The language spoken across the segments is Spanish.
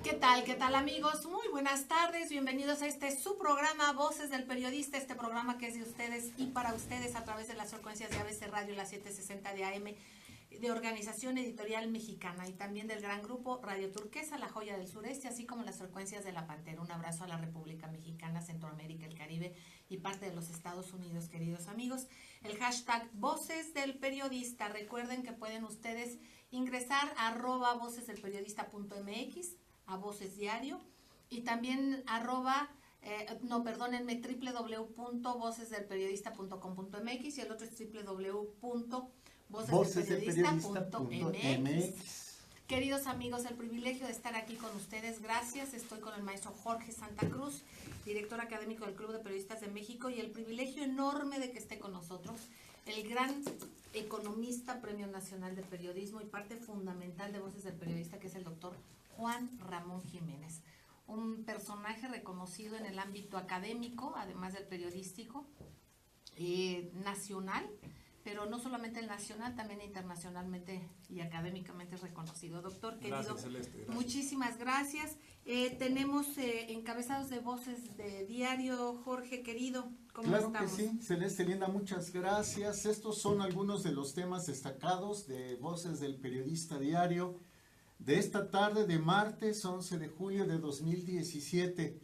¿Qué tal amigos? Muy buenas tardes, bienvenidos a su programa Voces del Periodista, este programa que es de ustedes y para ustedes a través de las frecuencias de ABC Radio, la 760 de AM, de Organización Editorial Mexicana y también del gran grupo Radio Turquesa, La Joya del Sureste, así como las frecuencias de La Pantera. Un abrazo a la República Mexicana, Centroamérica, el Caribe y parte de los Estados Unidos, queridos amigos. El hashtag Voces del Periodista, recuerden que pueden ustedes ingresar a @vocesdelperiodista.mx, a Voces Diario, y también www.vocesdelperiodista.com.mx y el otro es www.vocesdelperiodista.mx. Queridos amigos, el privilegio de estar aquí con ustedes, gracias. Estoy con el maestro Jorge Santa Cruz, director académico del Club de Periodistas de México, y el privilegio enorme de que esté con nosotros el gran economista, Premio Nacional de Periodismo y parte fundamental de Voces del Periodista, que es el doctor Juan Ramón Jiménez. Un personaje reconocido en el ámbito académico, además del periodístico, nacional, pero no solamente el nacional, también internacionalmente y académicamente es reconocido. Doctor, querido, gracias, Celeste, gracias. Muchísimas gracias. Tenemos encabezados de Voces de Diario. Jorge, querido, ¿cómo claro estamos? Que sí, Celeste Linda, muchas gracias. Estos son algunos de los temas destacados de Voces del Periodista Diario de esta tarde de martes 11 de julio de 2017.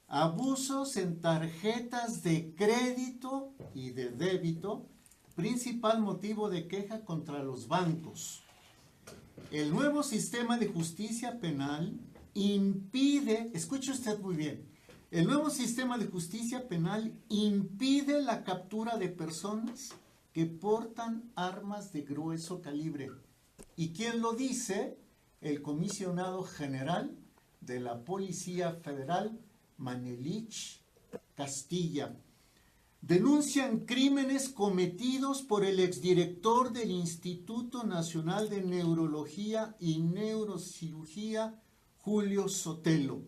Abusos en tarjetas de crédito y de débito, principal motivo de queja contra los bancos. El nuevo sistema de justicia penal impide, escuche usted muy bien, el nuevo sistema de justicia penal impide la captura de personas que portan armas de grueso calibre. ¿Y quién lo dice? El comisionado general de la Policía Federal, Manelich Castilla. Denuncian crímenes cometidos por el exdirector del Instituto Nacional de Neurología y Neurocirugía, Julio Sotelo.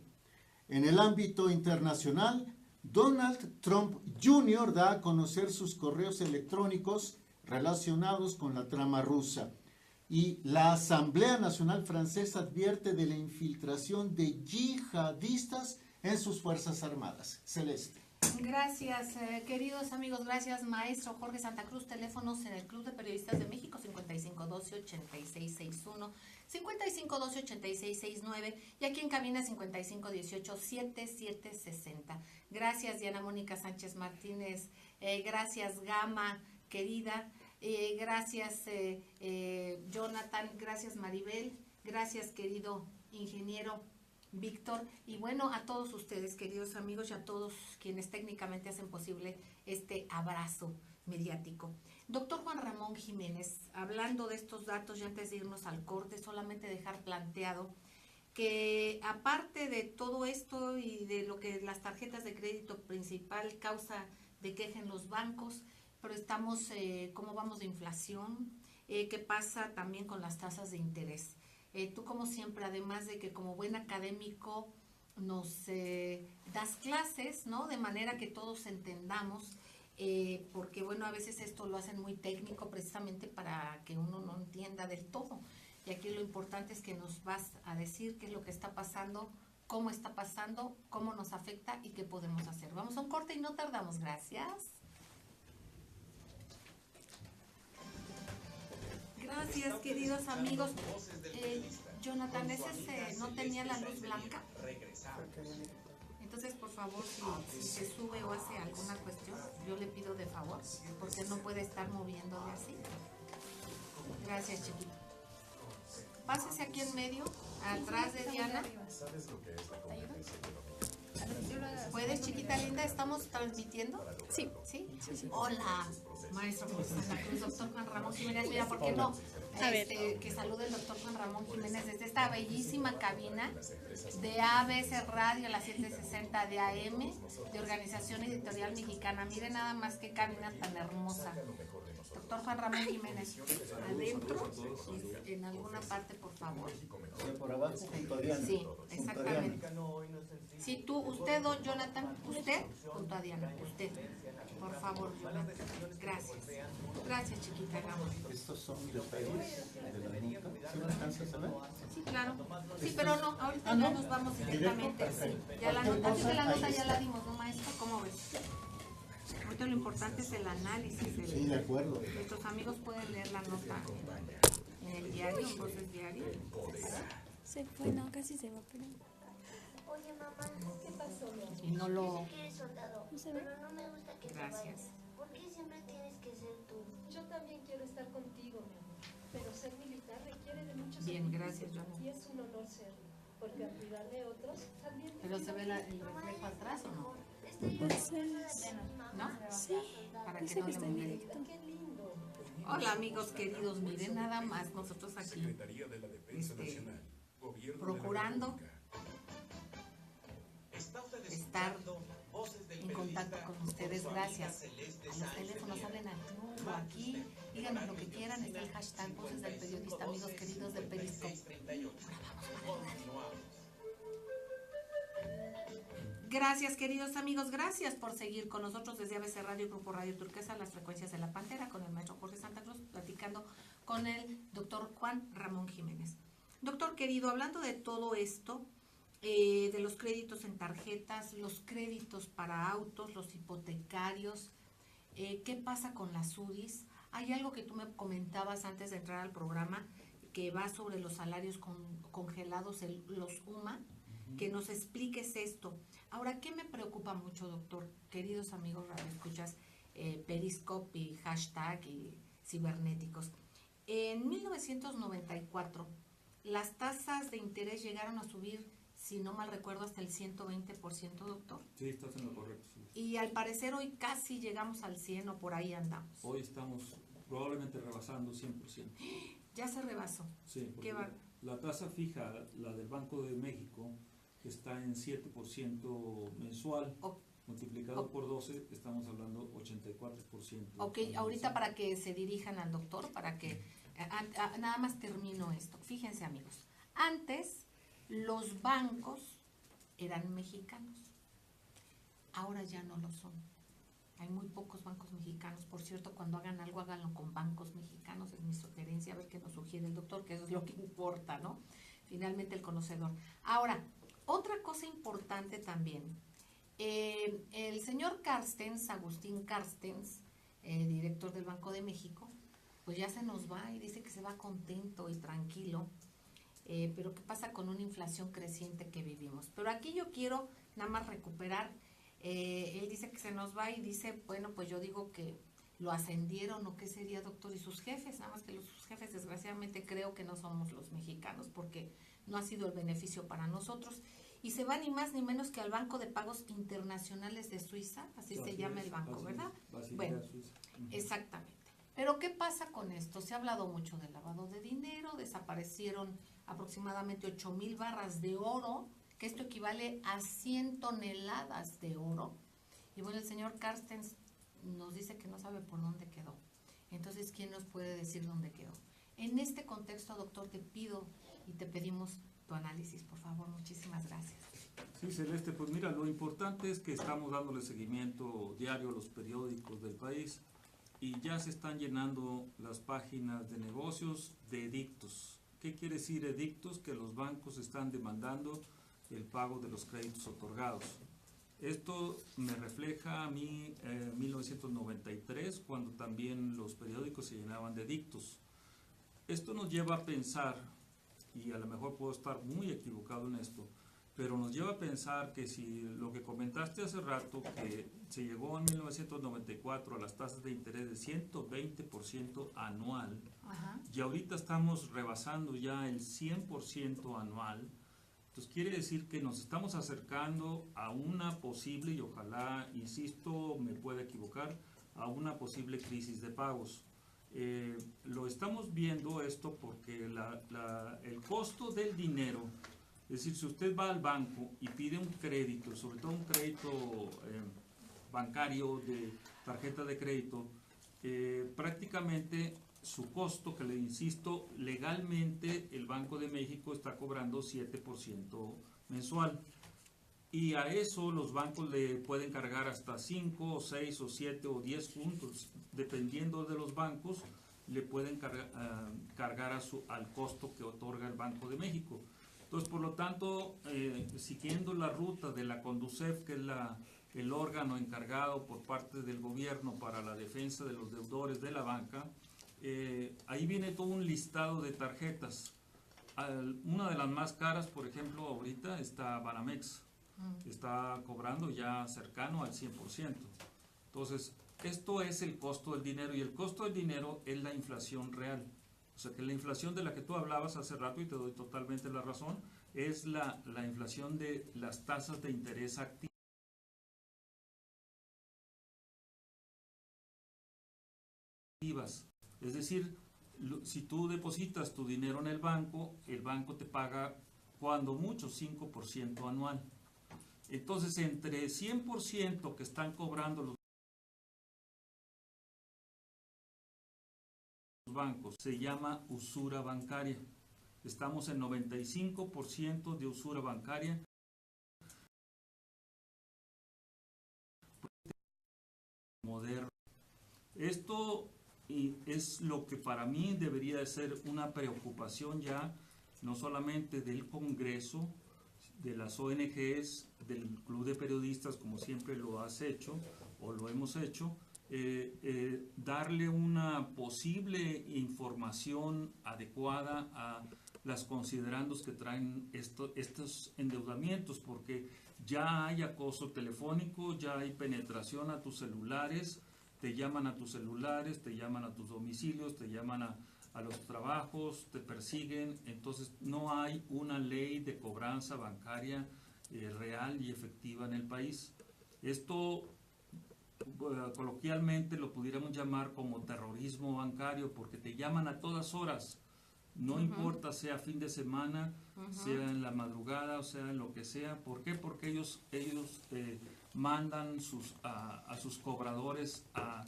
En el ámbito internacional, Donald Trump Jr. da a conocer sus correos electrónicos relacionados con la trama rusa. Y la Asamblea Nacional Francesa advierte de la infiltración de yihadistas en sus Fuerzas Armadas. Celeste. Gracias, queridos amigos, gracias, maestro Jorge Santa Cruz. Teléfonos en el Club de Periodistas de México, 5512-8661, 5512-8669 y aquí en cabina 5518-7760. Gracias, Diana Mónica Sánchez Martínez, gracias, Gama, querida, gracias, Jonathan, gracias, Maribel, gracias, querido ingeniero Víctor, y bueno, a todos ustedes, queridos amigos, y a todos quienes técnicamente hacen posible este abrazo mediático. Doctor Juan Ramón Jiménez, hablando de estos datos, y antes de irnos al corte, solamente dejar planteado que aparte de todo esto y de lo que las tarjetas de crédito principal causa de queja en los bancos, pero estamos, ¿cómo vamos de inflación? ¿Qué pasa también con las tasas de interés? Tú, como siempre, además de que como buen académico nos das clases, ¿no? De manera que todos entendamos, porque bueno, a veces esto lo hacen muy técnico precisamente para que uno no entienda del todo. Y aquí lo importante es que nos vas a decir qué es lo que está pasando, cómo nos afecta y qué podemos hacer. Vamos a un corte y no tardamos. Gracias. Gracias, queridos amigos. Jonathan, ese no tenía la luz blanca. Entonces, por favor, si se sube o hace alguna cuestión, yo le pido de favor, porque no puede estar moviéndole así. Gracias, chiquito. Pásese aquí en medio, atrás de Diana. ¿Sabes lo que es la competencia económica? ¿Puedes, chiquita linda? ¿Estamos transmitiendo? Sí. ¿Sí? Hola, maestro José Santa Cruz, doctor Juan Ramón Jiménez. Mira, ¿por qué no? Que salude el doctor Juan Ramón Jiménez desde esta bellísima cabina de ABC Radio, la 760 de AM, de Organización Editorial Mexicana. Mire nada más qué cabina tan hermosa. Doctor doctor Juan Ramón Jiménez. Adentro, en alguna parte, por favor. Por abajo, junto a Diana. Sí, exactamente. Si tú, usted, don Jonathan, usted, junto a Diana, usted. Por favor, Jonathan. Gracias. Gracias, chiquita Gama. Estos son detalles de la nota. ¿Sí me alcanzas a ver? Sí, claro. Sí, pero no, ahorita ya nos vamos directamente. Sí, ya la nota, así que la nota ya la dimos, ¿no, maestro? ¿Cómo ves? Ahorita lo importante es el análisis. Sí, de acuerdo. Nuestros amigos pueden leer la nota en el diario, en Voces Diario. Se fue, no, casi se va, pero Oye, mamá, ¿qué pasó? Y no lo... Dice que eres soldado, no se ve. pero no me gusta que Gracias. te vayas. ¿Por qué siempre tienes que ser tú? Yo también quiero estar contigo, mi amor, pero ser militar requiere de mucho Bien, sacrificio, gracias, Jonathan. y es un honor serlo, porque al cuidar de otros también te ¿Pero se cuido ve a ti. el reflejo atrás o no? Estoy Entonces, ¿No? sí, Para que dice no que le está moleste. directo. Qué lindo. Hola, amigos queridos, miren nada más nosotros aquí Secretaría de la Defensa Este, Nacional. Gobierno procurando de la República. estar en contacto con ustedes. Gracias. A los teléfonos, hablen al club o aquí, díganos lo que quieran. Está el hashtag Voces del Periodista, amigos queridos de Periscope. Gracias, queridos amigos, gracias por seguir con nosotros desde ABC Radio, Grupo Radio Turquesa, las frecuencias de la Pantera, con el maestro Jorge Santa Cruz, platicando con el doctor Juan Ramón Jiménez. Doctor querido, hablando de todo esto, de los créditos en tarjetas, los créditos para autos, los hipotecarios, ¿qué pasa con las UDIs? Hay algo que tú me comentabas antes de entrar al programa, que va sobre los salarios congelados, los UMA, que nos expliques esto. Ahora, ¿qué me preocupa mucho, doctor? Queridos amigos radioescuchas, Periscope y hashtag y cibernéticos. En 1994, las tasas de interés llegaron a subir, si no mal recuerdo, hasta el 120%, doctor. Sí, estás en lo correcto. Sí. Y al parecer hoy casi llegamos al 100 o por ahí andamos. Hoy estamos probablemente rebasando 100%. Ya se rebasó. Sí, porque ¿Qué va? la tasa fija, la del Banco de México, está en 7% mensual. Multiplicado por 12, estamos hablando 84%. Ok, ahorita para que se dirijan al doctor, para que nada más termino esto. Fíjense, amigos, antes los bancos eran mexicanos, ahora ya no lo son. Hay muy pocos bancos mexicanos. Por cierto, cuando hagan algo, háganlo con bancos mexicanos. Es mi sugerencia, a ver qué nos sugiere el doctor, que eso es lo que importa, ¿no? Finalmente el conocedor. Ahora, otra cosa importante también. El señor Carstens, Agustín Carstens, director del Banco de México, pues ya se nos va y dice que se va contento y tranquilo. Pero ¿qué pasa con una inflación creciente que vivimos? Pero aquí yo quiero nada más recuperar. Él dice que se nos va y dice, bueno, pues yo digo que lo ascendieron o qué sería, doctor, y sus jefes, nada más que sus jefes desgraciadamente creo que no somos los mexicanos porque no ha sido el beneficio para nosotros. Y se va ni más ni menos que al Banco de Pagos Internacionales de Suiza, así se llama el banco, ¿verdad? Bueno, exactamente. Pero ¿qué pasa con esto? Se ha hablado mucho del lavado de dinero, desaparecieron aproximadamente 8,000 barras de oro, que esto equivale a 100 toneladas de oro. Y bueno, el señor Carstens nos dice que no sabe por dónde quedó. Entonces, ¿quién nos puede decir dónde quedó? En este contexto, doctor, te pido y te pedimos tu análisis, por favor. Muchísimas gracias. Sí, Celeste, pues mira, lo importante es que estamos dándole seguimiento diario a los periódicos del país y ya se están llenando las páginas de negocios de edictos. ¿Qué quiere decir edictos? Que los bancos están demandando el pago de los créditos otorgados. Esto me refleja a mí 1993, cuando también los periódicos se llenaban de edictos. Esto nos lleva a pensar, y a lo mejor puedo estar muy equivocado en esto, pero nos lleva a pensar que si lo que comentaste hace rato, que se llegó en 1994 a las tasas de interés de 120% anual, Ajá. y ahorita estamos rebasando ya el 100% anual. Entonces quiere decir que nos estamos acercando a una posible, y ojalá, insisto, me pueda equivocar, a una posible crisis de pagos. Lo estamos viendo esto porque el costo del dinero, es decir, si usted va al banco y pide un crédito, sobre todo un crédito bancario de tarjeta de crédito, prácticamente su costo, que le insisto, legalmente el Banco de México está cobrando 7% mensual. Y a eso los bancos le pueden cargar hasta 5 o 6 o 7 o 10 puntos, dependiendo de los bancos, le pueden cargar al costo que otorga el Banco de México. Entonces, por lo tanto, siguiendo la ruta de la Conducef, que es el órgano encargado por parte del gobierno para la defensa de los deudores de la banca, ahí viene todo un listado de tarjetas. Una de las más caras, por ejemplo, ahorita está Banamex. Está cobrando ya cercano al 100%. Entonces, esto es el costo del dinero, y el costo del dinero es la inflación real. O sea que la inflación de la que tú hablabas hace rato, y te doy totalmente la razón, es la inflación de las tasas de interés activas. Es decir, si tú depositas tu dinero en el banco te paga cuando mucho 5% anual. Entonces, entre 100% que están cobrando los bancos, se llama usura bancaria. Estamos en 95% de usura bancaria. Moderno. Esto es lo que para mí debería de ser una preocupación ya, no solamente del Congreso, de las ONGs, del Club de Periodistas, como siempre lo has hecho o lo hemos hecho, darle una posible información adecuada a las considerandos que traen estos endeudamientos, porque ya hay acoso telefónico, ya hay penetración a tus celulares, te llaman a tus celulares, te llaman a tus domicilios, te llaman a los trabajos, te persiguen. Entonces no hay una ley de cobranza bancaria real y efectiva en el país. Esto coloquialmente lo pudiéramos llamar como terrorismo bancario, porque te llaman a todas horas, no importa sea fin de semana, sea en la madrugada o sea en lo que sea. ¿Por qué? Porque ellos mandan a sus cobradores a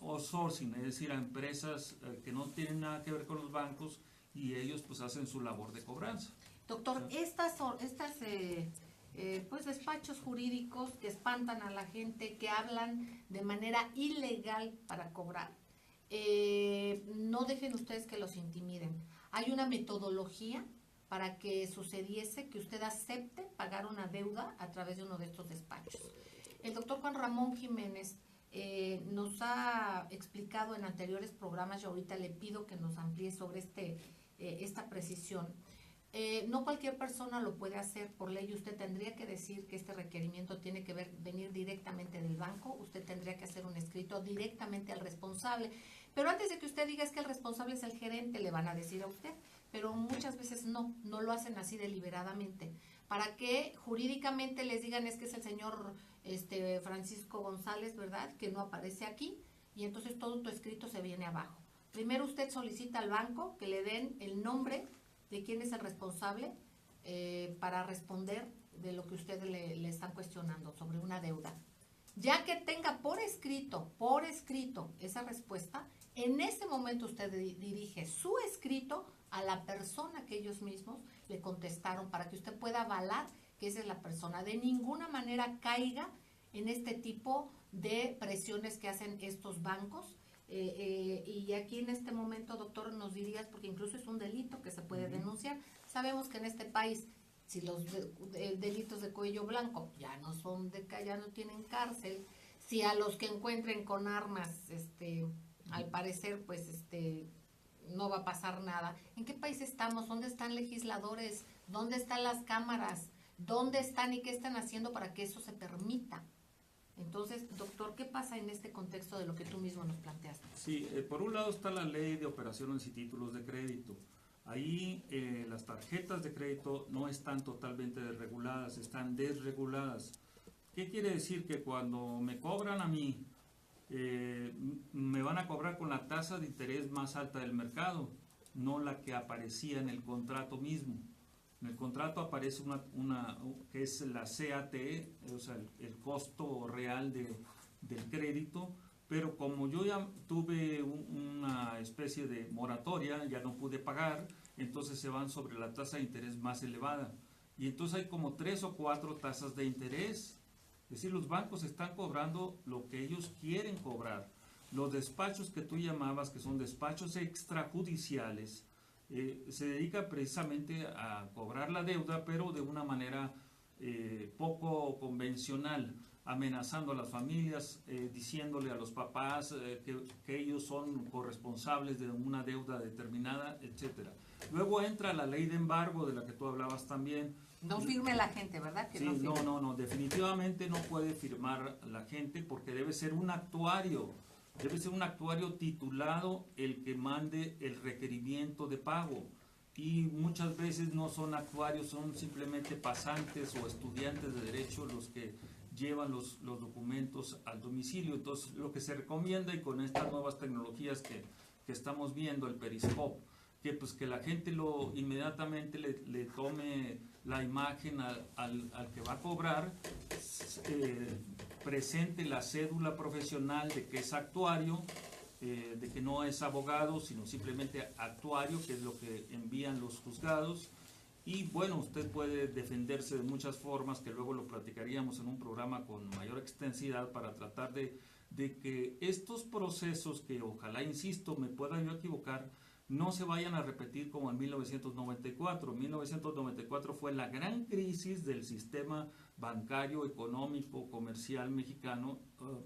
outsourcing, es decir, a empresas que no tienen nada que ver con los bancos, y ellos pues hacen su labor de cobranza. Doctor, pues despachos jurídicos que espantan a la gente, que hablan de manera ilegal para cobrar, no dejen ustedes que los intimiden. Hay una metodología para que sucediese que usted acepte pagar una deuda a través de uno de estos despachos. El doctor Juan Ramón Jiménez nos ha explicado en anteriores programas, y ahorita le pido que nos amplíe sobre esta precisión. No cualquier persona lo puede hacer. Por ley usted tendría que decir que este requerimiento tiene que venir directamente del banco. Usted tendría que hacer un escrito directamente al responsable, pero antes de que usted diga es que el responsable es el gerente, le van a decir a usted, pero muchas veces no lo hacen así deliberadamente, para que jurídicamente les digan es que es el señor Francisco González, ¿verdad?, que no aparece aquí, y entonces todo tu escrito se viene abajo. Primero usted solicita al banco que le den el nombre de quién es el responsable para responder de lo que usted le están cuestionando sobre una deuda. Ya que tenga por escrito esa respuesta, en ese momento usted dirige su escrito a la persona que ellos mismos le contestaron, para que usted pueda avalar que esa es la persona. De ninguna manera caiga en este tipo de presiones que hacen estos bancos. Y aquí en este momento, doctor, nos dirías, porque incluso es un delito que se puede denunciar. Sabemos que en este país, si los delitos de cuello blanco ya no tienen cárcel, si a los que encuentren con armas, al parecer, pues no va a pasar nada. ¿En qué país estamos? ¿Dónde están legisladores? ¿Dónde están las cámaras? ¿Dónde están y qué están haciendo para que eso se permita? Entonces, doctor, ¿qué pasa en este contexto de lo que tú mismo nos planteaste? Sí, por un lado está la ley de operaciones y títulos de crédito. Ahí las tarjetas de crédito no están totalmente desreguladas, están desreguladas. ¿Qué quiere decir? Que cuando me cobran a mí, me van a cobrar con la tasa de interés más alta del mercado, no la que aparecía en el contrato mismo. En el contrato aparece una que es la CAT, o sea, el costo real del crédito, pero como yo ya tuve una especie de moratoria, ya no pude pagar, entonces se van sobre la tasa de interés más elevada. Y entonces hay como 3 o 4 tasas de interés. Es decir, los bancos están cobrando lo que ellos quieren cobrar. Los despachos que tú llamabas, que son despachos extrajudiciales, se dedican precisamente a cobrar la deuda, pero de una manera poco convencional, amenazando a las familias, diciéndole a los papás que ellos son corresponsables de una deuda determinada, etcétera. Luego entra la ley de embargo, de la que tú hablabas también. No firme la gente, ¿verdad? Que Sí, no firme. no, definitivamente no puede firmar la gente porque debe ser un actuario titulado el que mande el requerimiento de pago. Y muchas veces no son actuarios, son simplemente pasantes o estudiantes de derecho los que llevan los documentos al domicilio. Entonces, lo que se recomienda, y con estas nuevas tecnologías que estamos viendo, el Periscope, que pues que la gente inmediatamente le tome la imagen al que va a cobrar, presente la cédula profesional de que es actuario, de que no es abogado, sino simplemente actuario, que es lo que envían los juzgados. Y bueno, usted puede defenderse de muchas formas, que luego lo platicaríamos en un programa con mayor extensidad, para tratar de que estos procesos, que ojalá, insisto, me pueda yo equivocar, no se vayan a repetir como en 1994. 1994 fue la gran crisis del sistema bancario, económico, comercial mexicano.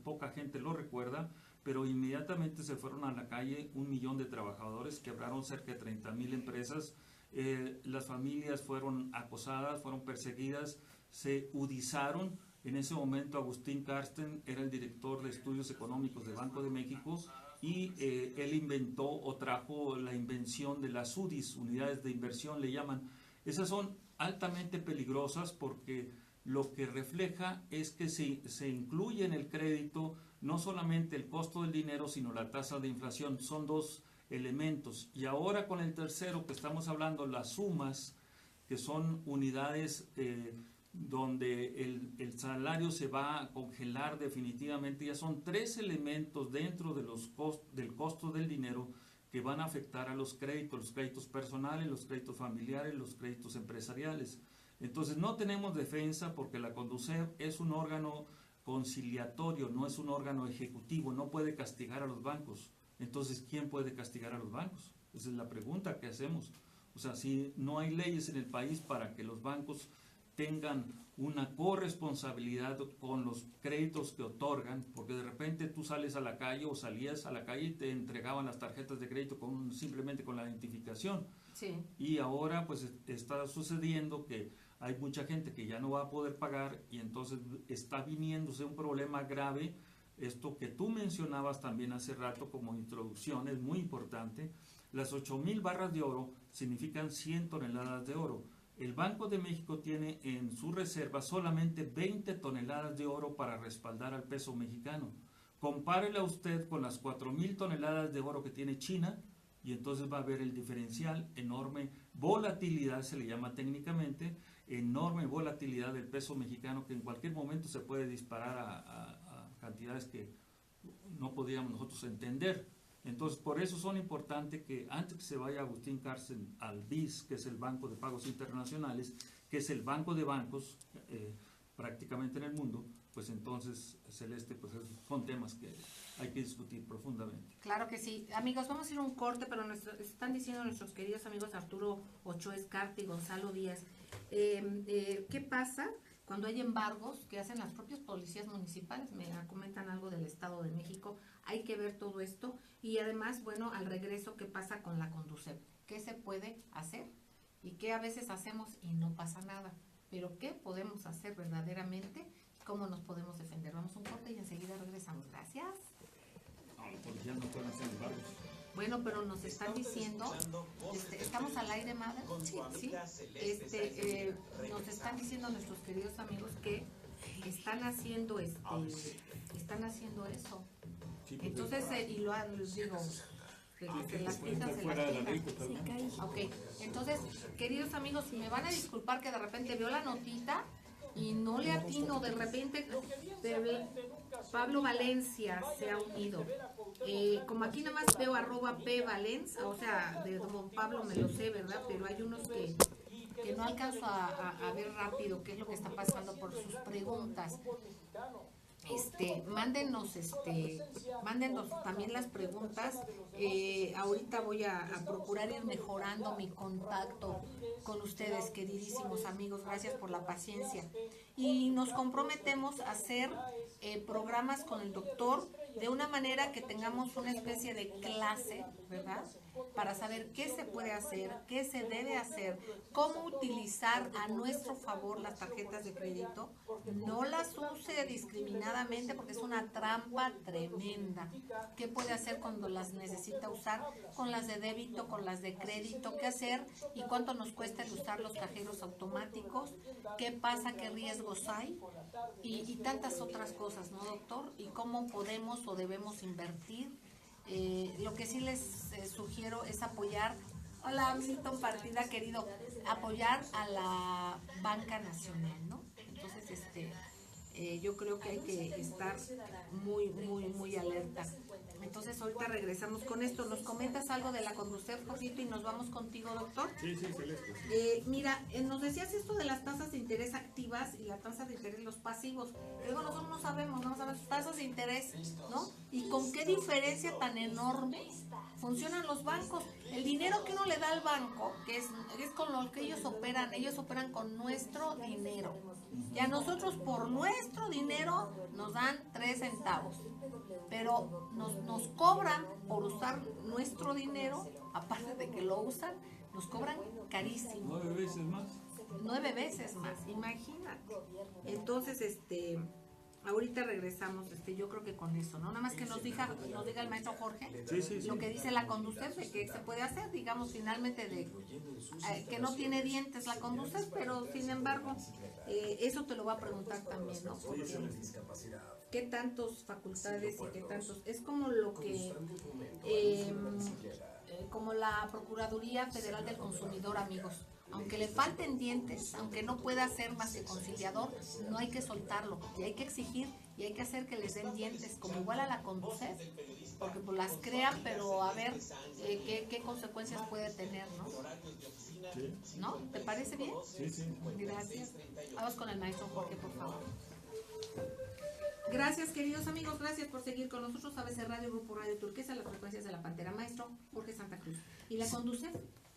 Poca gente lo recuerda, pero inmediatamente se fueron a la calle 1 millón de trabajadores, quebraron cerca de 30,000 empresas, las familias fueron acosadas, fueron perseguidas, se udizaron. En ese momento Agustín Carsten era el director de estudios económicos del Banco de México, y él inventó o trajo la invención de las UDIs, unidades de inversión le llaman. Esas son altamente peligrosas porque lo que refleja es que se incluye en el crédito no solamente el costo del dinero, sino la tasa de inflación. Son 2 elementos. Y ahora con el tercero que estamos hablando, las sumas, que son unidades donde el salario se va a congelar definitivamente. Ya son 3 elementos dentro de del costo del dinero que van a afectar a los créditos personales, los créditos familiares, los créditos empresariales. Entonces no tenemos defensa porque la Conducef es un órgano conciliatorio, no es un órgano ejecutivo, no puede castigar a los bancos. Entonces, ¿quién puede castigar a los bancos? Esa es la pregunta que hacemos. O sea, si no hay leyes en el país para que los bancos tengan una corresponsabilidad con los créditos que otorgan, porque de repente tú sales a la calle o salías a la calle y te entregaban las tarjetas de crédito simplemente con la identificación. Sí. Y ahora pues está sucediendo que hay mucha gente que ya no va a poder pagar, y entonces está viniéndose un problema grave. Esto que tú mencionabas también hace rato como introducción es muy importante. Las 8,000 barras de oro significan 100 toneladas de oro. El Banco de México tiene en su reserva solamente 20 toneladas de oro para respaldar al peso mexicano. Compárela usted con las 4,000 toneladas de oro que tiene China, y entonces va a haber el diferencial, enorme volatilidad, se le llama técnicamente, enorme volatilidad del peso mexicano, que en cualquier momento se puede disparar a cantidades que no podíamos nosotros entender. Entonces, por eso son importantes que antes que se vaya Agustín Carsten al BIS, que es el Banco de Pagos Internacionales, que es el banco de bancos prácticamente en el mundo, pues entonces, Celeste, pues son temas que hay que discutir profundamente. Claro que sí. Amigos, vamos a ir a un corte, pero están diciendo nuestros queridos amigos Arturo Ochoa Escarte y Gonzalo Díaz, ¿qué pasa cuando hay embargos que hacen las propias policías municipales? Me comentan algo del Estado de México. Hay que ver todo esto, y además, bueno, al regreso, ¿qué pasa con la Conducef? ¿Qué se puede hacer? Y qué a veces hacemos y no pasa nada. Pero ¿qué podemos hacer verdaderamente? ¿Cómo nos podemos defender? Vamos a un corte y enseguida regresamos. Gracias. No, los policías no pueden hacer embargos. Bueno, pero nos están diciendo, estamos al aire, madre, sí, nos están diciendo nuestros queridos amigos que están haciendo eso. Sí, porque Entonces, y les digo, que las pueden quitas estar se fuera las de la ley quitan. totalmente. Ok, entonces, queridos amigos, me van a disculpar que de repente veo la notita y no le atino, de repente Pablo Valencia se ha unido. Como aquí nada más veo @pvalencia, o sea, de don Pablo me lo sé, ¿verdad? Pero hay unos que no alcanzo a ver rápido qué es lo que está pasando por sus preguntas. Mándenos también las preguntas. Ahorita voy a procurar ir mejorando mi contacto con ustedes, queridísimos amigos. Gracias por la paciencia. Y nos comprometemos a hacer programas con el doctor de una manera que tengamos una especie de clase, ¿verdad? Para saber qué se puede hacer, qué se debe hacer, cómo utilizar a nuestro favor las tarjetas de crédito. No las use discriminadamente porque es una trampa tremenda. ¿Qué puede hacer cuando las necesita usar? Con las de débito, con las de crédito, ¿qué hacer? ¿Y cuánto nos cuesta el usar los cajeros automáticos? ¿Qué pasa? ¿Qué riesgos hay? Y tantas otras cosas, ¿no, doctor? ¿Y cómo podemos o debemos invertir? Lo que sí les sugiero es apoyar, hola Milton Partida querido, apoyar a la banca nacional, ¿no? Entonces, yo creo que hay que estar muy alerta. Entonces ahorita regresamos con esto. ¿Nos comentas algo de la Conducef, Jorgito, y nos vamos contigo, doctor? Sí, Celeste. Mira, nos decías esto de las tasas de interés activas y la tasa de interés los pasivos. Luego nosotros no sabemos tasas de interés, ¿no? Y con qué diferencia tan enorme funcionan los bancos. El dinero que uno le da al banco, que es con lo que ellos operan con nuestro dinero. Y a nosotros por nuestro dinero nos dan 3 centavos. Pero nos cobran por usar nuestro dinero, aparte de que lo usan, nos cobran carísimo. 9 veces más. 9 veces más, imagínate. Entonces, ahorita regresamos, yo creo que con eso, ¿no? Nada más que nos diga el maestro Jorge lo que dice la Conducef, de que se puede hacer, digamos, finalmente, que no tiene dientes la Conducef, pero sin embargo, eso te lo va a preguntar también, ¿no? Porque qué tantos facultades y qué tantos, es como lo que como la Procuraduría Federal del Consumidor, amigos. Aunque le falten dientes, aunque no pueda ser más que conciliador, no hay que soltarlo, y hay que exigir y hay que hacer que les den dientes, como igual a la Conducef, porque pues las crean, pero a ver qué consecuencias puede tener, ¿no? Sí. ¿No? ¿Te parece bien? Sí. Gracias. Vamos con el maestro Jorge, por favor. Gracias, queridos amigos, gracias por seguir con nosotros. ABC Radio, Grupo Radio Turquesa, las frecuencias de la Pantera, maestro Jorge Santa Cruz. ¿Y la Conducef?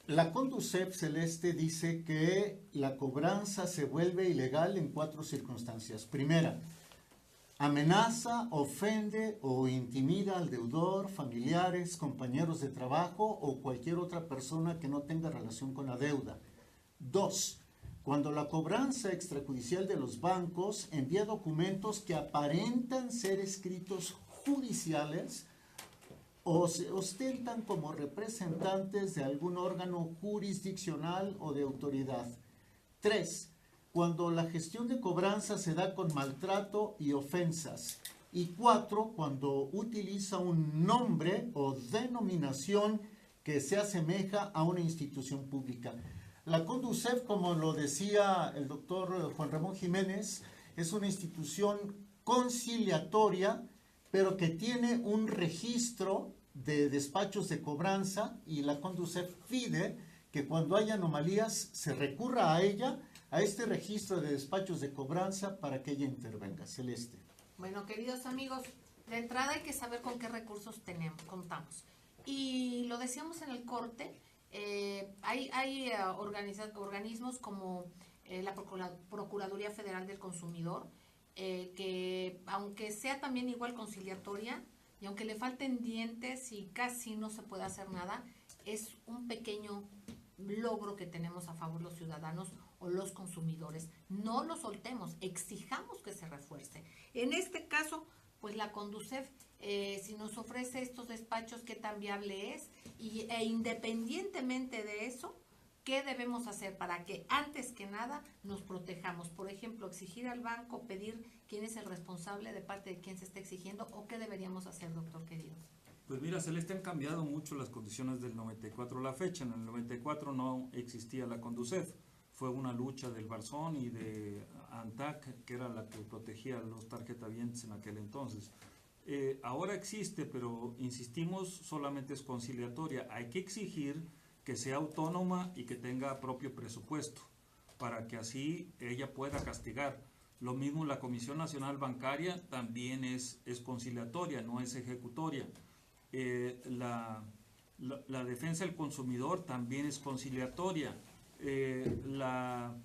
La Conducef, Celeste, dice que la cobranza se vuelve ilegal en 4 circunstancias. Primera, amenaza, ofende o intimida al deudor, familiares, compañeros de trabajo o cualquier otra persona que no tenga relación con la deuda. 2, cuando la cobranza extrajudicial de los bancos envía documentos que aparentan ser escritos judiciales o se ostentan como representantes de algún órgano jurisdiccional o de autoridad. 3, cuando la gestión de cobranza se da con maltrato y ofensas. Y 4, cuando utiliza un nombre o denominación que se asemeja a una institución pública. La Conducef, como lo decía el doctor Juan Ramón Jiménez, es una institución conciliatoria, pero que tiene un registro de despachos de cobranza, y la Conducef pide que cuando haya anomalías se recurra a ella, a este registro de despachos de cobranza, para que ella intervenga. Celeste. Bueno, queridos amigos, de entrada hay que saber con qué recursos contamos. Y lo decíamos en el corte, hay organismos como la Procuraduría Federal del Consumidor, que aunque sea también igual conciliatoria, y aunque le falten dientes y casi no se puede hacer nada, es un pequeño logro que tenemos a favor los ciudadanos o los consumidores. No lo soltemos, exijamos que se refuerce. En este caso, pues la Conducef, si nos ofrece estos despachos, qué tan viable es, e independientemente de eso, ¿qué debemos hacer para que antes que nada nos protejamos? Por ejemplo, exigir al banco, pedir quién es el responsable de parte de quién se está exigiendo, o qué deberíamos hacer, doctor querido. Pues mira, Celeste, han cambiado mucho las condiciones del 94 a la fecha. En el 94 no existía la Conducef. fue una lucha del Barzón y de ANTAC, que era la que protegía a los tarjetavientes en aquel entonces. Ahora existe, pero insistimos, solamente es conciliatoria. Hay que exigir que sea autónoma y que tenga propio presupuesto, para que así ella pueda castigar. Lo mismo la Comisión Nacional Bancaria también es conciliatoria, no es ejecutoria. La defensa del consumidor también es conciliatoria. La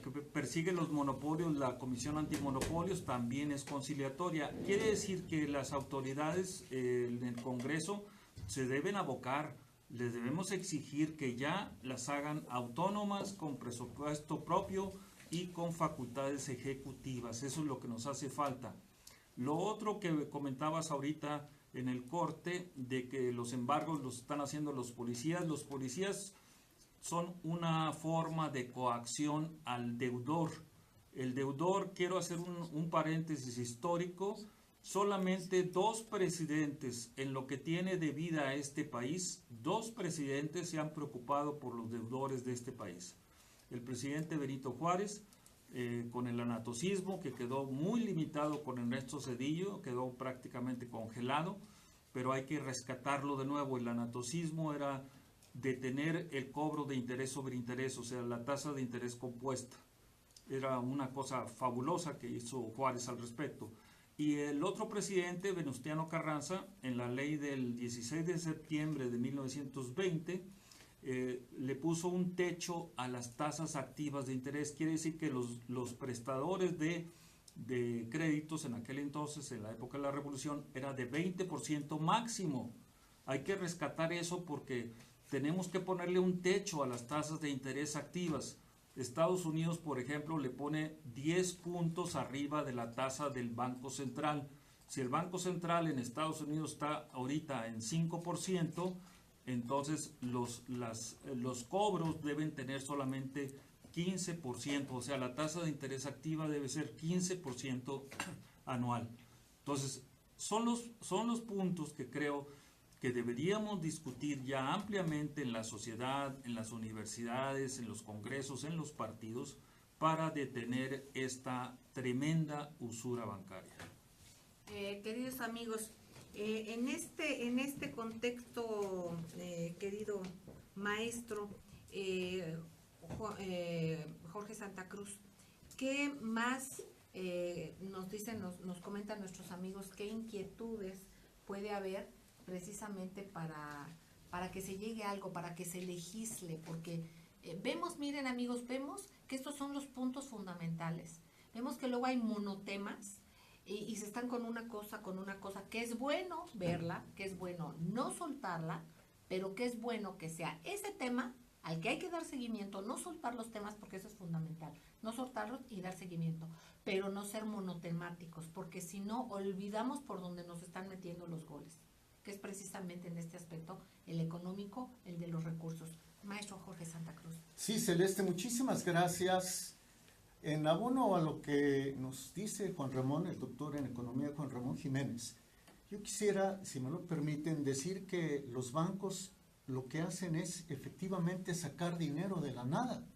que persigue los monopolios, la Comisión Antimonopolios, también es conciliatoria. Quiere decir que las autoridades en el Congreso se deben abocar, les debemos exigir que ya las hagan autónomas, con presupuesto propio y con facultades ejecutivas. Eso es lo que nos hace falta. Lo otro que comentabas ahorita en el corte, de que los embargos los están haciendo los policías son una forma de coacción al deudor. El deudor, quiero hacer un paréntesis histórico, solamente 2 presidentes en lo que tiene de vida a este país, 2 presidentes se han preocupado por los deudores de este país. El presidente Benito Juárez, con el anatocismo, que quedó muy limitado con Ernesto Zedillo, quedó prácticamente congelado, pero hay que rescatarlo de nuevo. El anatocismo era detener el cobro de interés sobre interés, o sea, la tasa de interés compuesta. Era una cosa fabulosa que hizo Juárez al respecto. Y el otro presidente, Venustiano Carranza, en la ley del 16 de septiembre de 1920, le puso un techo a las tasas activas de interés. Quiere decir que los prestadores de créditos en aquel entonces, en la época de la Revolución, era de 20% máximo. Hay que rescatar eso porque tenemos que ponerle un techo a las tasas de interés activas. Estados Unidos, por ejemplo, le pone 10 puntos arriba de la tasa del Banco Central. Si el Banco Central en Estados Unidos está ahorita en 5%, entonces los cobros deben tener solamente 15%, o sea, la tasa de interés activa debe ser 15% anual. Entonces, son los puntos que creo que deberíamos discutir ya ampliamente en la sociedad, en las universidades, en los congresos, en los partidos, para detener esta tremenda usura bancaria. Queridos amigos, en este contexto, querido maestro Jorge Santa Cruz, ¿qué más nos dicen, nos comentan nuestros amigos, qué inquietudes puede haber precisamente para que se llegue a algo, para que se legisle? Porque vemos, miren amigos, vemos que estos son los puntos fundamentales. Vemos que luego hay monotemas y se están con una cosa, que es bueno verla, que es bueno no soltarla, pero que es bueno que sea ese tema al que hay que dar seguimiento, no soltar los temas porque eso es fundamental, no soltarlos y dar seguimiento, pero no ser monotemáticos, porque si no olvidamos por dónde nos están metiendo los goles, que es precisamente en este aspecto el económico, el de los recursos. Maestro Jorge Santa Cruz. Sí, Celeste, muchísimas gracias. En abono a lo que nos dice Juan Ramón, el doctor en economía Juan Ramón Jiménez, yo quisiera, si me lo permiten, decir que los bancos lo que hacen es efectivamente sacar dinero de la nada.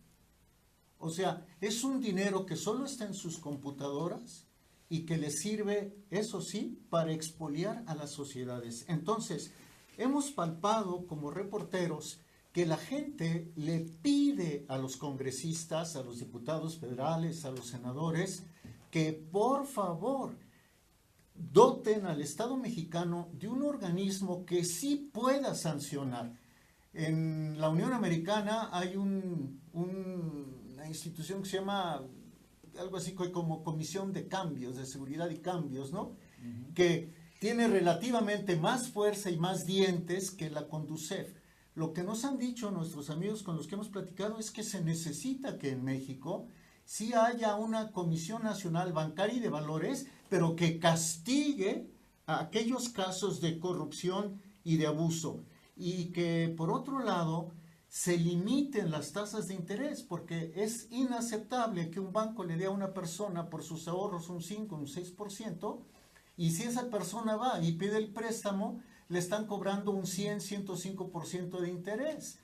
O sea, es un dinero que solo está en sus computadoras y que les sirve, eso sí, para expoliar a las sociedades. Entonces, hemos palpado como reporteros que la gente le pide a los congresistas, a los diputados federales, a los senadores, que por favor doten al Estado mexicano de un organismo que sí pueda sancionar. En la Unión Americana hay una institución que se llama algo así como Comisión de Cambios, de Seguridad y Cambios, ¿no? Que tiene relativamente más fuerza y más dientes que la Conducef. Lo que nos han dicho nuestros amigos con los que hemos platicado es que se necesita que en México sí haya una Comisión Nacional Bancaria y de Valores, pero que castigue a aquellos casos de corrupción y de abuso. Y que, por otro lado, se limiten las tasas de interés, porque es inaceptable que un banco le dé a una persona por sus ahorros un 5, un 6%, y si esa persona va y pide el préstamo, le están cobrando un 100, 105% de interés.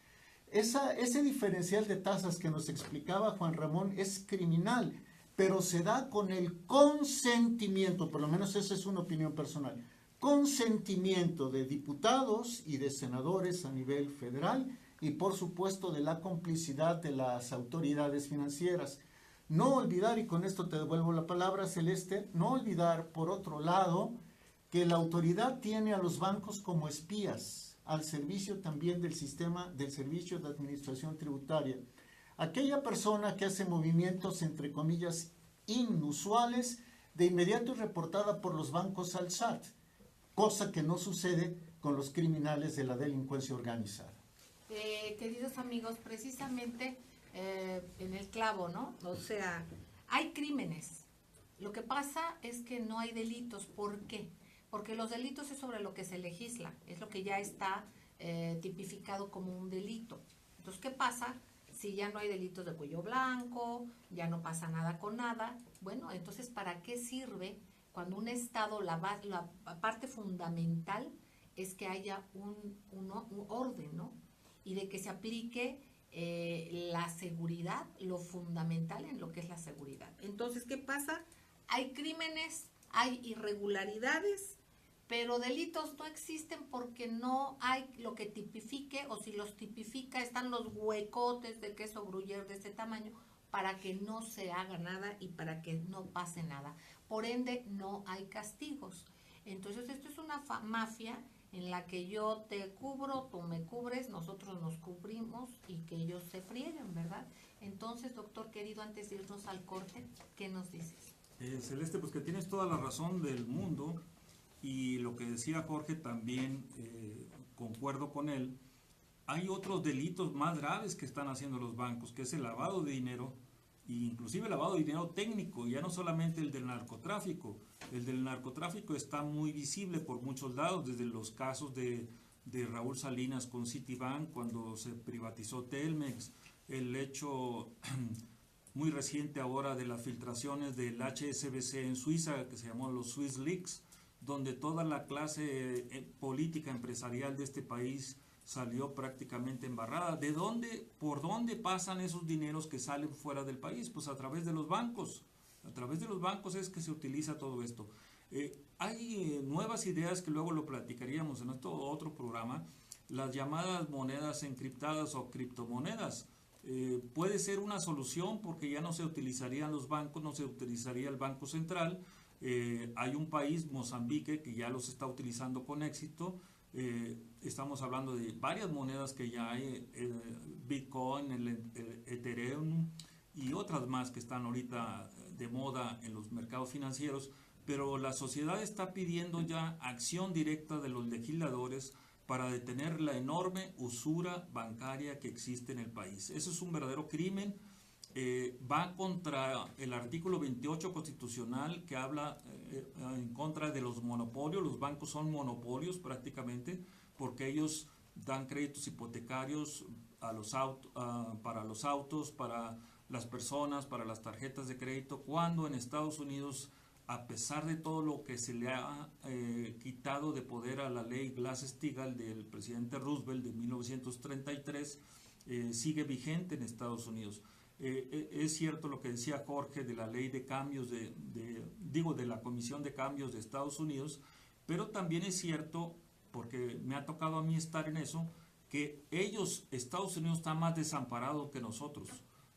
Ese diferencial de tasas que nos explicaba Juan Ramón es criminal, pero se da con el consentimiento, por lo menos esa es una opinión personal, consentimiento de diputados y de senadores a nivel federal y por supuesto de la complicidad de las autoridades financieras. No olvidar, y con esto te devuelvo la palabra, Celeste, no olvidar, por otro lado, que la autoridad tiene a los bancos como espías, al servicio también del sistema del Servicio de Administración Tributaria. Aquella persona que hace movimientos, entre comillas, inusuales, de inmediato es reportada por los bancos al SAT, cosa que no sucede con los criminales de la delincuencia organizada. Queridos amigos, precisamente en el clavo, ¿no? O sea, hay crímenes. Lo que pasa es que no hay delitos. ¿Por qué? Porque los delitos es sobre lo que se legisla, es lo que ya está tipificado como un delito. Entonces, ¿qué pasa? Si ya no hay delitos de cuello blanco, ya no pasa nada con nada, bueno, entonces, ¿para qué sirve cuando un Estado, la parte fundamental es que haya un orden, ¿no? Y de que se aplique la seguridad, lo fundamental en lo que es la seguridad. Entonces, ¿qué pasa? Hay crímenes, hay irregularidades, pero delitos no existen porque no hay lo que tipifique, o si los tipifica están los huecotes de queso gruyère de este tamaño para que no se haga nada y para que no pase nada. Por ende, no hay castigos. Entonces, esto es una mafia en la que yo te cubro, tú me cubres, nosotros nos cubrimos y que ellos se frieguen, ¿verdad? Entonces, doctor querido, antes de irnos al corte, ¿qué nos dices? Celeste, pues que tienes toda la razón del mundo y lo que decía Jorge también concuerdo con él. Hay otros delitos más graves que están haciendo los bancos, que es el lavado de dinero, e inclusive el lavado de dinero técnico, ya no solamente el del narcotráfico. El del narcotráfico está muy visible por muchos lados, desde los casos de Raúl Salinas con Citibank, cuando se privatizó Telmex, el hecho muy reciente ahora de las filtraciones del HSBC en Suiza, que se llamó los Swiss Leaks, donde toda la clase política empresarial de este país salió prácticamente embarrada. ¿De dónde, por dónde pasan esos dineros que salen fuera del país? Pues a través de los bancos. A través de los bancos es que se utiliza todo esto. Hay nuevas ideas que luego lo platicaríamos en otro programa, las llamadas monedas encriptadas o criptomonedas. Puede ser una solución porque ya no se utilizarían los bancos, no se utilizaría el Banco Central. Hay un país, Mozambique, que ya los está utilizando con éxito. Estamos hablando de varias monedas que ya hay, Bitcoin, el Ethereum y otras más que están ahorita de moda en los mercados financieros, pero la sociedad está pidiendo ya acción directa de los legisladores para detener la enorme usura bancaria que existe en el país. Eso es un verdadero crimen. Va contra el artículo 28 constitucional que habla en contra de los monopolios. Los bancos son monopolios prácticamente porque ellos dan créditos hipotecarios a los para los autos, para las personas, para las tarjetas de crédito, cuando en Estados Unidos, a pesar de todo lo que se le ha quitado de poder a la ley Glass-Steagall del presidente Roosevelt de 1933, sigue vigente en Estados Unidos. Es cierto lo que decía Jorge de la ley de cambios de la Comisión de Cambios de Estados Unidos, pero también es cierto, porque me ha tocado a mí estar en eso, que Estados Unidos está más desamparado que nosotros.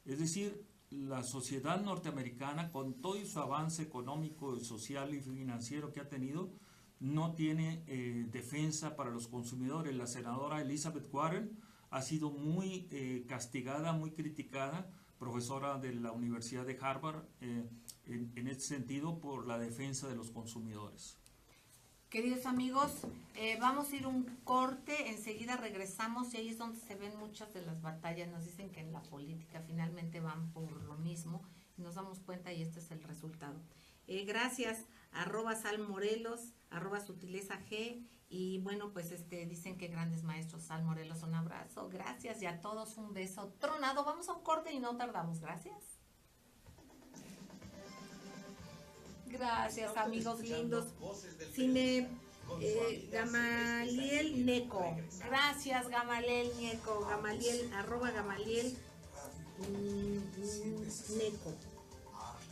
Es decir, la sociedad norteamericana, con todo su avance económico, social y financiero que ha tenido, no tiene defensa para los consumidores. La senadora Elizabeth Warren ha sido muy castigada, muy criticada, profesora de la Universidad de Harvard, en este sentido, por la defensa de los consumidores. Queridos amigos, vamos a ir un corte, enseguida regresamos y ahí es donde se ven muchas de las batallas. Nos dicen que en la política finalmente van por lo mismo y nos damos cuenta y este es el resultado. Gracias, @salmorelos, @sutilezag y bueno, pues dicen que grandes maestros. Sal Morelos, un abrazo, gracias y a todos un beso tronado. Vamos a un corte y no tardamos, gracias. Gracias, amigos lindos. Gamaliel Neco. Gracias, Gamaliel Neco. Gamaliel, @ Gamaliel Neco.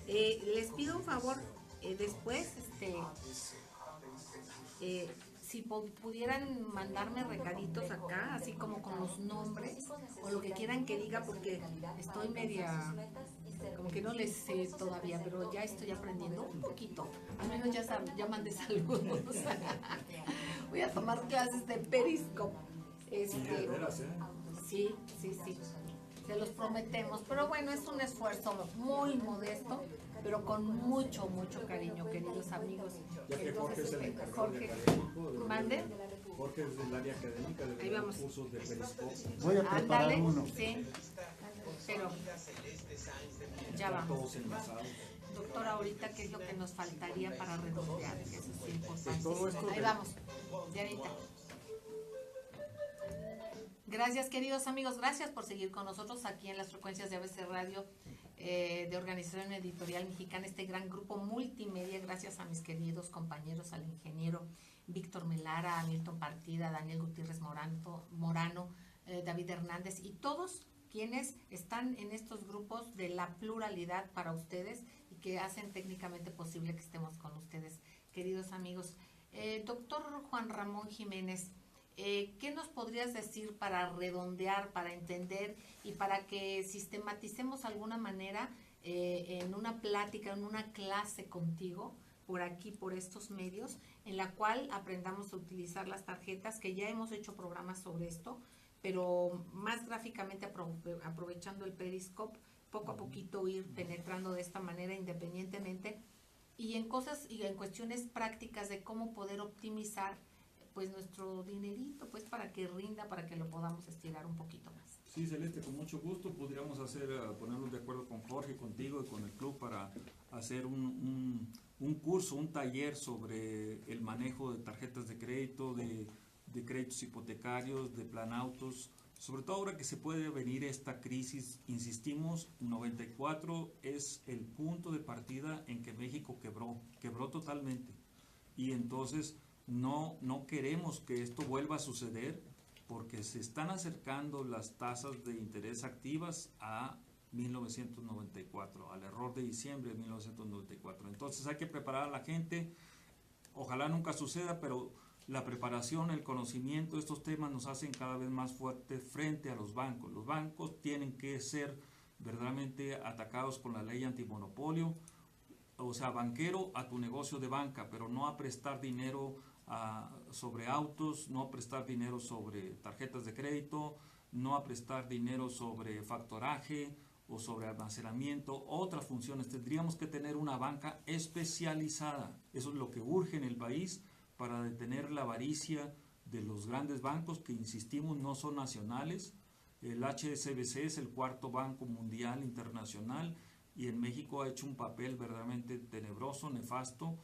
Les pido un favor, después, si pudieran mandarme recaditos acá, así como con los nombres o lo que quieran que diga, porque estoy media, como que no les sé todavía, pero ya estoy aprendiendo un poquito. Al menos ya mandé saludos. Voy a tomar clases de Periscope. Sí, se los prometemos, pero bueno, es un esfuerzo muy modesto, pero con mucho cariño, queridos amigos. Ya que Jorge es el encargado Jorge, de académico, ¿mande? Jorge es del área académica de Ahí los vamos. cursos de Periscope. Voy a preparar Ándale, uno. sí, pero ya Están vamos. todos enlazados. Doctora, ahorita, ¿qué es lo que nos faltaría para redondear? Eso es importante. Todo esto Ahí de- vamos, ya ahorita. Gracias, queridos amigos, gracias por seguir con nosotros aquí en las frecuencias de ABC Radio, de Organización Editorial Mexicana, este gran grupo multimedia. Gracias a mis queridos compañeros, al ingeniero Víctor Melara, a Milton Partida, a Daniel Gutiérrez Morano, David Hernández y todos quienes están en estos grupos de la pluralidad para ustedes y que hacen técnicamente posible que estemos con ustedes, queridos amigos. Doctor Juan Ramón Jiménez, ¿qué nos podrías decir para redondear, para entender y para que sistematicemos de alguna manera en una plática, en una clase contigo, por aquí, por estos medios, en la cual aprendamos a utilizar las tarjetas, que ya hemos hecho programas sobre esto, pero más gráficamente aprovechando el Periscope, poco a poquito ir penetrando de esta manera independientemente y en cosas y en cuestiones prácticas de cómo poder optimizar pues nuestro dinerito, pues para que rinda, para que lo podamos estirar un poquito más. Sí, Celeste, con mucho gusto podríamos ponernos de acuerdo con Jorge, contigo y con el club para hacer un curso, un taller sobre el manejo de tarjetas de crédito, de créditos hipotecarios, de planautos, sobre todo ahora que se puede venir esta crisis. Insistimos, 94 es el punto de partida en que México quebró totalmente, y entonces no queremos que esto vuelva a suceder, porque se están acercando las tasas de interés activas a 1994, al error de diciembre de 1994. Entonces hay que preparar a la gente, ojalá nunca suceda, pero la preparación, el conocimiento de estos temas nos hacen cada vez más fuertes frente a los bancos. Los bancos tienen que ser verdaderamente atacados con la ley antimonopolio, o sea, banquero a tu negocio de banca, pero no a prestar dinero sobre autos, no a prestar dinero sobre tarjetas de crédito, no a prestar dinero sobre factoraje o sobre almacenamiento, otras funciones. Tendríamos que tener una banca especializada. Eso es lo que urge en el país para detener la avaricia de los grandes bancos que, insistimos, no son nacionales. El HSBC es el cuarto banco mundial internacional y en México ha hecho un papel verdaderamente tenebroso, nefasto.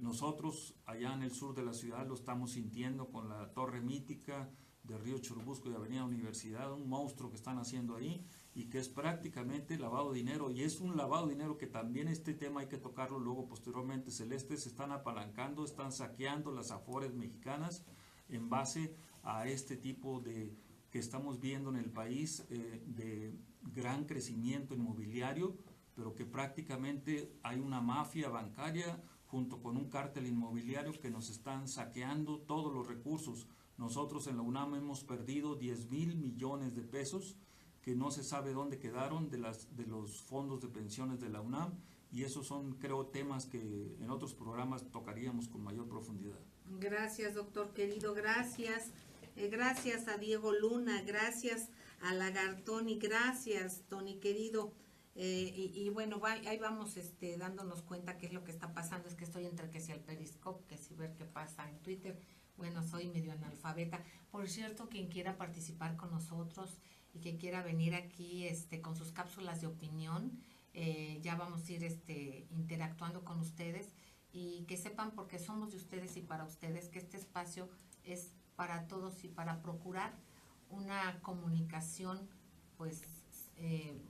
Nosotros allá en el sur de la ciudad lo estamos sintiendo con la torre mítica de Río Churubusco y Avenida Universidad, un monstruo que están haciendo ahí y que es prácticamente lavado de dinero, y es un lavado de dinero que también este tema hay que tocarlo luego posteriormente. Celeste, se están apalancando, están saqueando las afores mexicanas en base a este tipo de que estamos viendo en el país, de gran crecimiento inmobiliario, pero que prácticamente hay una mafia bancaria junto con un cártel inmobiliario que nos están saqueando todos los recursos. Nosotros en la UNAM hemos perdido 10,000 millones de pesos que no se sabe dónde quedaron de los fondos de pensiones de la UNAM, y esos son, creo, temas que en otros programas tocaríamos con mayor profundidad. Gracias, doctor querido, gracias. Gracias a Diego Luna, gracias a Lagartoni, gracias, Tony querido. Y bueno, ahí vamos dándonos cuenta qué es lo que está pasando. Es que estoy entre que si el Periscope, que si ver qué pasa en Twitter. Bueno, soy medio analfabeta. Por cierto, quien quiera participar con nosotros y que quiera venir aquí con sus cápsulas de opinión, ya vamos a ir interactuando con ustedes, y que sepan, porque somos de ustedes y para ustedes, que este espacio es para todos y para procurar una comunicación pues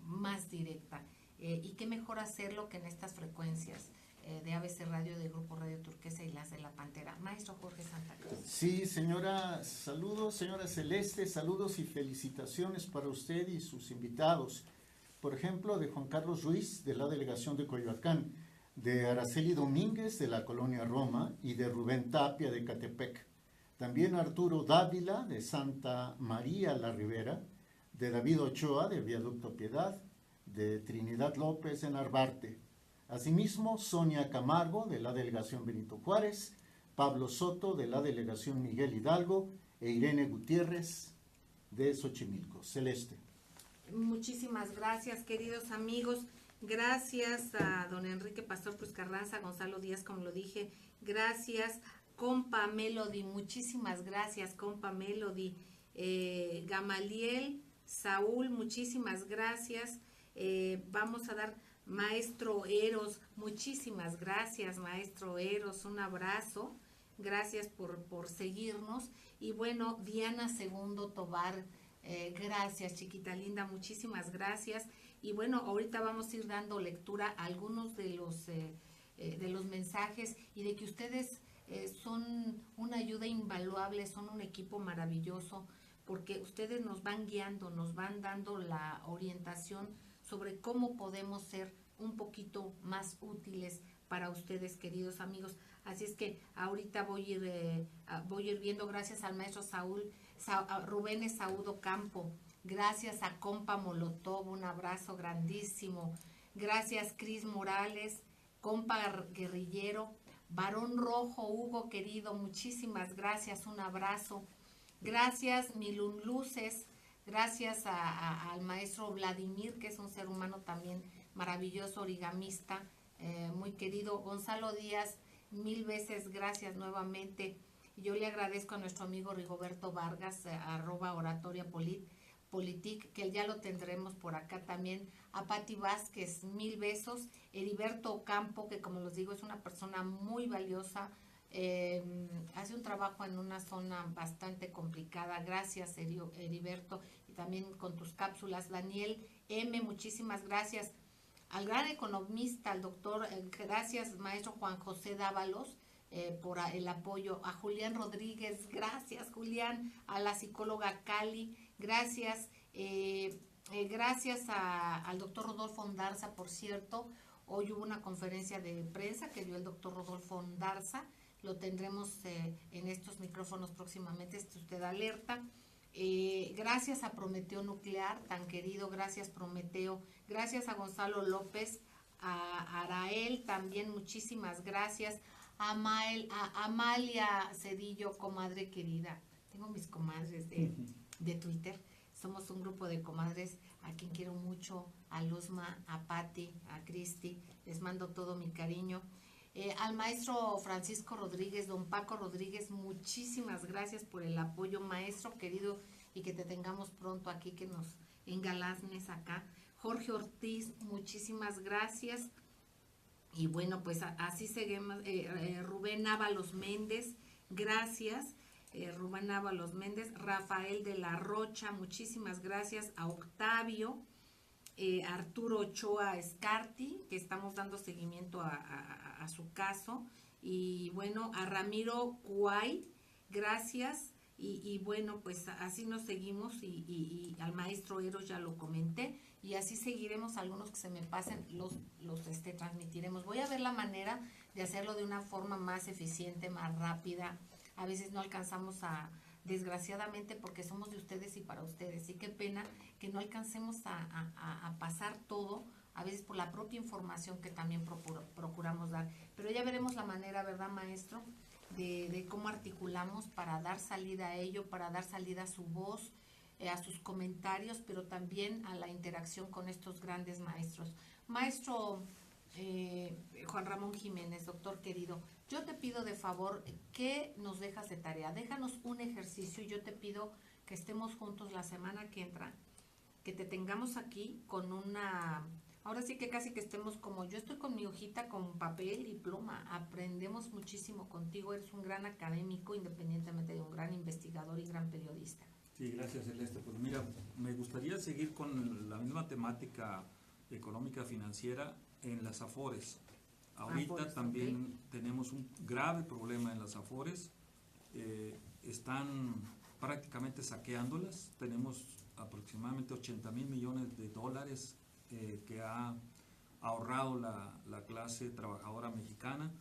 más directa. Y qué mejor hacerlo que en estas frecuencias. de ABC Radio, de Grupo Radio Turquesa y las de La Pantera. Maestro Jorge Santa Cruz. Sí, señora, saludos, señora Celeste, saludos y felicitaciones para usted y sus invitados. Por ejemplo, de Juan Carlos Ruiz, de la delegación de Coyoacán, de Araceli Domínguez, de la colonia Roma, y de Rubén Tapia, de Catepec. También Arturo Dávila, de Santa María la Ribera, de David Ochoa, de Viaducto Piedad, de Trinidad López, de Narvarte. Asimismo, Sonia Camargo, de la delegación Benito Juárez, Pablo Soto, de la delegación Miguel Hidalgo, e Irene Gutiérrez, de Xochimilco. Celeste. Muchísimas gracias, queridos amigos. Gracias a don Enrique Pastor Cruz Carranza, Gonzalo Díaz, como lo dije. Gracias, compa Melody. Muchísimas gracias, compa Melody. Gamaliel, Saúl, muchísimas gracias. Vamos a dar Maestro Eros, muchísimas gracias, Maestro Eros, un abrazo. Gracias por seguirnos. Y bueno, Diana Segundo Tobar, gracias, chiquita linda, muchísimas gracias. Y bueno, ahorita vamos a ir dando lectura a algunos de los mensajes y de que ustedes son una ayuda invaluable, son un equipo maravilloso, porque ustedes nos van guiando, nos van dando la orientación sobre cómo podemos ser un poquito más útiles para ustedes, queridos amigos. Así es que ahorita voy a ir viendo, gracias al maestro Rubén Esaudo Campo, gracias a compa Molotov, un abrazo grandísimo. Gracias Cris Morales, compa guerrillero, Varón Rojo, Hugo querido, muchísimas gracias, un abrazo. Gracias Milun Luces, gracias al maestro Vladimir, que es un ser humano también maravilloso, origamista, muy querido. Gonzalo Díaz, mil veces gracias nuevamente. Yo le agradezco a nuestro amigo Rigoberto Vargas, @oratoria_politic, que ya lo tendremos por acá también. A Pati Vázquez, mil besos. Heriberto Ocampo, que como les digo es una persona muy valiosa, hace un trabajo en una zona bastante complicada. Gracias, Heriberto, y también con tus cápsulas. Daniel M, muchísimas gracias. Al gran economista, al doctor, gracias, maestro Juan José Dávalos, por el apoyo. A Julián Rodríguez, gracias, Julián. A la psicóloga Cali, gracias. Gracias al doctor Rodolfo Ondarza, por cierto. Hoy hubo una conferencia de prensa que dio el doctor Rodolfo Ondarza. Lo tendremos en estos micrófonos próximamente, esté usted alerta. Gracias a Prometeo Nuclear, tan querido, gracias Prometeo. Gracias a Gonzalo López, a Arael también, muchísimas gracias. A Amalia Cedillo, comadre querida. Tengo mis comadres de Twitter. Somos un grupo de comadres a quien quiero mucho, a Luzma, a Patti, a Cristi. Les mando todo mi cariño. Al maestro Francisco Rodríguez, don Paco Rodríguez, muchísimas gracias por el apoyo, maestro querido, y que te tengamos pronto aquí, que nos engalanes acá. Jorge Ortiz, muchísimas gracias. Y bueno, pues así seguimos. Rubén Ábalos Méndez, gracias. Rubén Ábalos Méndez. Rafael de la Rocha, muchísimas gracias. A Octavio. Arturo Ochoa Escarti, que estamos dando seguimiento a su caso. Y bueno, a Ramiro Cuay, gracias. Y bueno, pues así nos seguimos, y al maestro Eros ya lo comenté, y así seguiremos. Algunos que se me pasen los transmitiremos. Voy a ver la manera de hacerlo de una forma más eficiente, más rápida. A veces no alcanzamos desgraciadamente, porque somos de ustedes y para ustedes, y qué pena que no alcancemos a pasar todo, a veces por la propia información que también procuramos dar. Pero ya veremos la manera, ¿verdad, maestro?, de cómo articulamos para dar salida a ello, para dar salida a su voz, a sus comentarios, pero también a la interacción con estos grandes maestros. Maestro Juan Ramón Jiménez, doctor querido, yo te pido de favor, ¿qué nos dejas de tarea? Déjanos un ejercicio, y yo te pido que estemos juntos la semana que entra, que te tengamos aquí con una... Ahora sí que casi que estemos como yo estoy, con mi hojita, con papel y pluma. Aprendemos muchísimo contigo, eres un gran académico, independientemente de un gran investigador y gran periodista. Sí, gracias, Celeste. Pues mira, me gustaría seguir con la misma temática económica financiera en las AFORES. Ahorita Afores, también tenemos un grave problema en las Afores. Están prácticamente saqueándolas. Tenemos aproximadamente 80,000 millones de dólares que ha ahorrado la clase trabajadora mexicana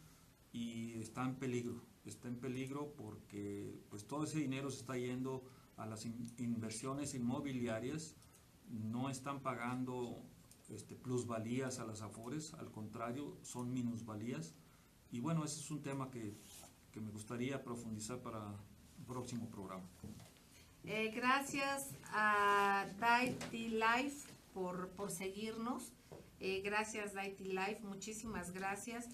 y está en peligro porque pues todo ese dinero se está yendo a las inversiones inmobiliarias, no están pagando plusvalías a las Afores, al contrario, son minusvalías. Y bueno, ese es un tema que me gustaría profundizar para un próximo programa. Gracias a Daity Life por seguirnos. Gracias Daity Life, muchísimas gracias.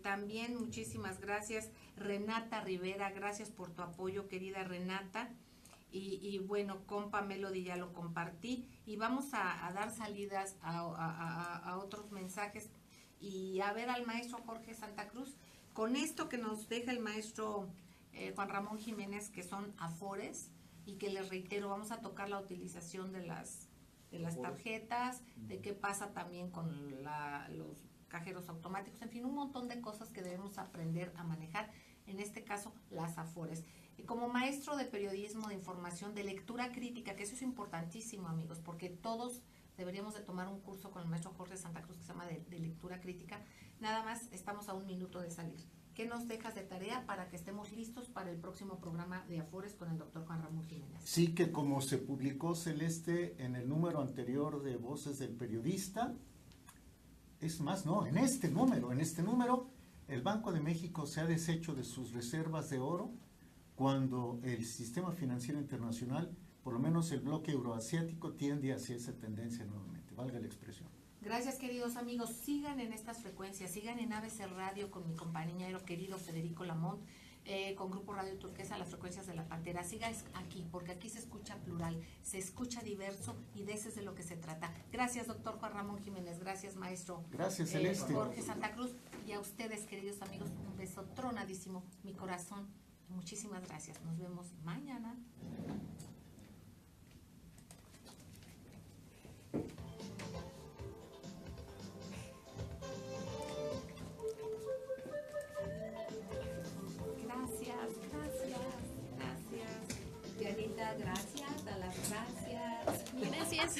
También muchísimas gracias Renata Rivera, gracias por tu apoyo, querida Renata. Y bueno, compa Melody ya lo compartí y vamos a dar salidas a otros mensajes y a ver al maestro Jorge Santa Cruz con esto que nos deja el maestro Juan Ramón Jiménez, que son Afores, y que les reitero, vamos a tocar la utilización de las tarjetas, de qué pasa también con los cajeros automáticos, en fin, un montón de cosas que debemos aprender a manejar, en este caso las Afores. Y como maestro de periodismo, de información, de lectura crítica, que eso es importantísimo, amigos, porque todos deberíamos de tomar un curso con el maestro Jorge Santa Cruz que se llama de lectura crítica. Nada más, estamos a un minuto de salir. ¿Qué nos dejas de tarea para que estemos listos para el próximo programa de Afores con el doctor Juan Ramón Jiménez? Sí, que como se publicó, Celeste, en el número anterior de Voces del Periodista, es más, no, en este número, el Banco de México se ha deshecho de sus reservas de oro cuando el sistema financiero internacional, por lo menos el bloque euroasiático, tiende hacia esa tendencia nuevamente, valga la expresión. Gracias, queridos amigos. Sigan en estas frecuencias, sigan en ABC Radio con mi compañero querido Federico Lamont, con Grupo Radio Turquesa, las frecuencias de la Pantera. Sigan aquí, porque aquí se escucha plural, se escucha diverso y de eso es de lo que se trata. Gracias, doctor Juan Ramón Jiménez. Gracias, maestro. Gracias, Celeste. Jorge Santa Cruz. Y a ustedes, queridos amigos, un beso tronadísimo, mi corazón. Muchísimas gracias. Nos vemos mañana. Gracias. Dianita, gracias. A las gracias. Gracias.